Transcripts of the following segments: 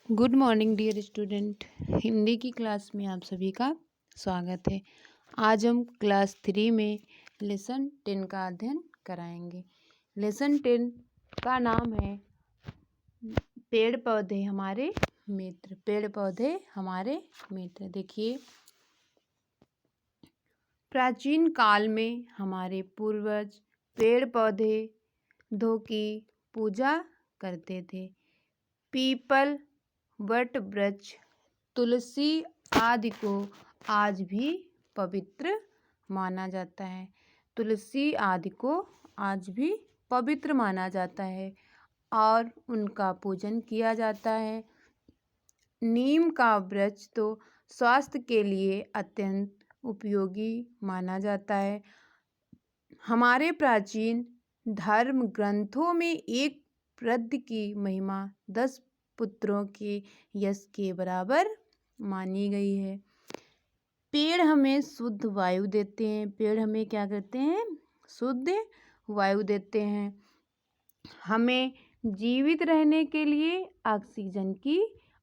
Good morning dear student. Hindi की class में आप सभी का स्वागत है। आज हम क्लास 3 में लेसन 10 का अध्ययन कराएंगे। लेसन 10 का नाम है पेड़ पौधे हमारे मित्र। पेड़ पौधे हमारे मित्र। देखिए, प्राचीन काल में हमारे पूर्वज पेड़ पौधों की पूजा करते थे। पीपल, वट वृक्ष, तुलसी आदि को आज भी पवित्र माना जाता है। तुलसी आदि को आज भी पवित्र माना जाता है और उनका पूजन किया जाता है। नीम का वृक्ष तो स्वास्थ्य के लिए अत्यंत उपयोगी माना जाता है। हमारे प्राचीन धर्म ग्रंथों में एक वृद्ध की महिमा 10 पुत्रों के यश के बराबर मानी गई है। पेड़ हमें शुद्ध वायु देते हैं। पेड़ हमें क्या करते हैं? शुद्ध वायु देते हैं। हमें जीवित रहने के लिए ऑक्सीजन की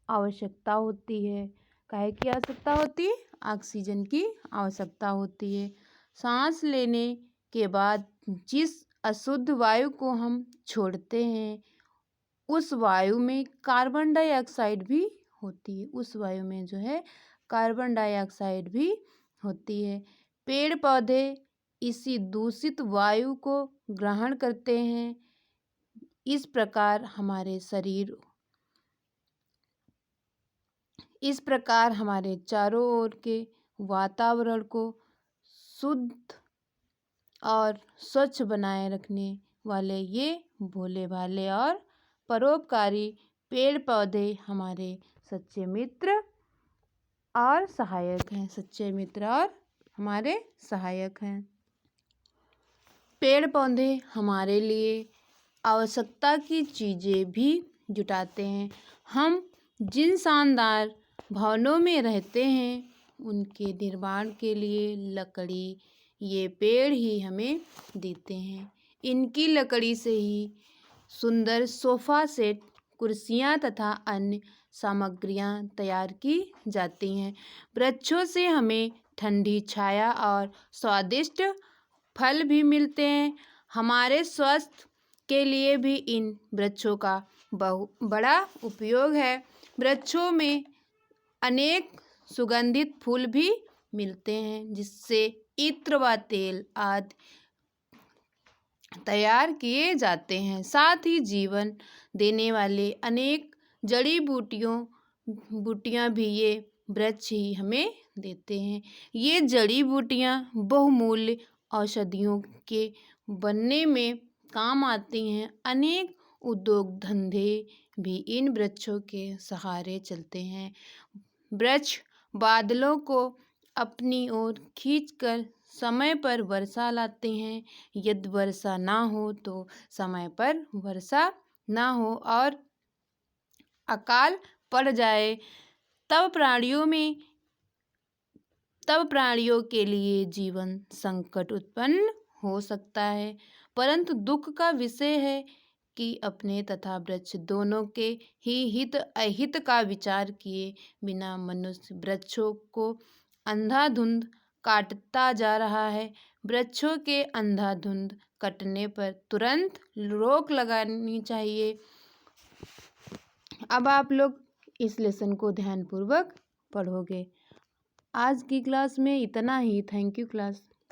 आवश्यकता होती है। काहे की आवश्यकता होती है? ऑक्सीजन की आवश्यकता होती है। सांस लेने के बाद जिस अशुद्ध वायु को हम छोड़ते हैं उस वायु में कार्बन डाइऑक्साइड भी होती है। उस वायु में जो है कार्बन डाइऑक्साइड भी होती है। पेड़ पौधे इसी दूषित वायु को ग्रहण करते हैं। इस प्रकार हमारे चारों ओर के वातावरण को शुद्ध और स्वच्छ बनाए रखने वाले ये भोले भाले और परोपकारी पेड़ पौधे हमारे सच्चे मित्र और सहायक हैं। सच्चे मित्र और हमारे सहायक हैं। पेड़ पौधे हमारे लिए आवश्यकता की चीज़ें भी जुटाते हैं। हम जिन शानदार भवनों में रहते हैं उनके निर्माण के लिए लकड़ी ये पेड़ ही हमें देते हैं। इनकी लकड़ी से ही सुंदर सोफ़ा सेट, कुर्सियाँ तथा अन्य सामग्रियाँ तैयार की जाती हैं। वृक्षों से हमें ठंडी छाया और स्वादिष्ट फल भी मिलते हैं। हमारे स्वास्थ्य के लिए भी इन वृक्षों का बड़ा उपयोग है। वृक्षों में अनेक सुगंधित फूल भी मिलते हैं जिससे इत्र व तेल आदि तैयार किए जाते हैं। साथ ही जीवन देने वाले अनेक जड़ी बूटियाँ भी ये वृक्ष ही हमें देते हैं। ये जड़ी बूटियाँ बहुमूल्य औषधियों के बनने में काम आती हैं। अनेक उद्योग धंधे भी इन वृक्षों के सहारे चलते हैं। वृक्ष बादलों को अपनी ओर खींचकर समय पर वर्षा लाते हैं। यदि वर्षा ना हो तो समय पर वर्षा ना हो और अकाल पड़ जाए तब प्राणियों के लिए जीवन संकट उत्पन्न हो सकता है। परंतु दुख का विषय है कि अपने तथा वृक्ष दोनों के ही हित अहित का विचार किए बिना मनुष्य वृक्षों को अंधाधुंध काटता जा रहा है। वृक्षों के अंधाधुंध कटने पर तुरंत रोक लगानी चाहिए। अब आप लोग इस लेसन को ध्यानपूर्वक पढ़ोगे। आज की क्लास में इतना ही। Thank you class.